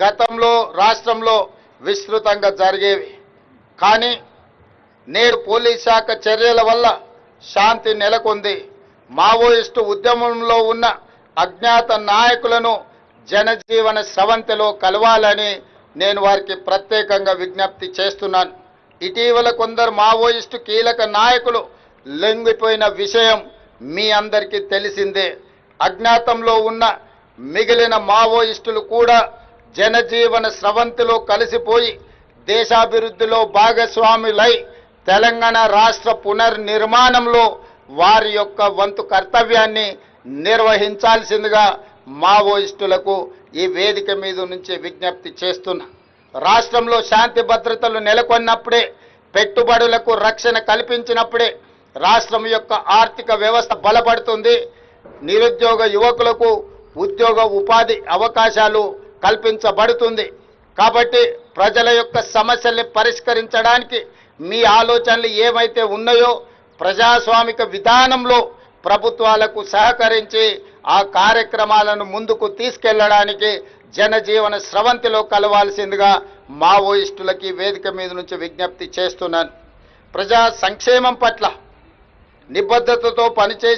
గతంలో రాష్ట్రంలో విస్తృతంగా జరిగేవి. కానీ నేడు పోలీస్ శాఖ చర్యల వల్ల శాంతి నెలకొంది. మావోయిస్టు ఉద్యమంలో ఉన్న అజ్ఞాత నాయకులను జనజీవన స్రవంతిలో కలవాలని నేను వారికి ప్రత్యేకంగా విజ్ఞప్తి చేస్తున్నాను. ఇటీవల కొందరు మావోయిస్టు కీలక నాయకులు లొంగిపోయిన విషయం మీ అందరికీ తెలిసిందే. అజ్ఞాతంలో ఉన్న మిగిలిన మావోయిస్టులు కూడా జనజీవన స్రవంతిలో కలిసిపోయి దేశాభివృద్ధిలో భాగస్వాములై తెలంగాణ రాష్ట్ర పునర్నిర్మాణంలో వారి యొక్క వంతు కర్తవ్యాన్ని నిర్వహించాల్సిందిగా మావోయిస్టులకు ఈ వేదిక మీద నుంచి విజ్ఞప్తి చేస్తున్నా. రాష్ట్రంలో శాంతి భద్రతలు నెలకొన్నప్పుడే, పెట్టుబడులకు రక్షణ కల్పించినప్పుడే రాష్ట్రం యొక్క ఆర్థిక వ్యవస్థ బలపడుతుంది. నిరుద్యోగ యువకులకు ఉద్యోగ ఉపాధి అవకాశాలు కల్పించబడుతుంది. కాబట్టి ప్రజల యొక్క సమస్యల్ని పరిష్కరించడానికి మీ ఆలోచనలు ఏమైతే ఉన్నాయో ప్రజాస్వామిక విధానంలో ప్రభుత్వాలకు సహకరించి ఆ కార్యక్రమాలను ముందుకు తీసుకెళ్లడానికి జనజీవన స్రవంతిలో కలవాల్సిందిగా మావోయిస్టులకి వేదిక మీద నుంచి విజ్ఞప్తి చేస్తున్నాను. ప్రజా సంక్షేమం పట్ల నిబద్ధతతో పనిచేసి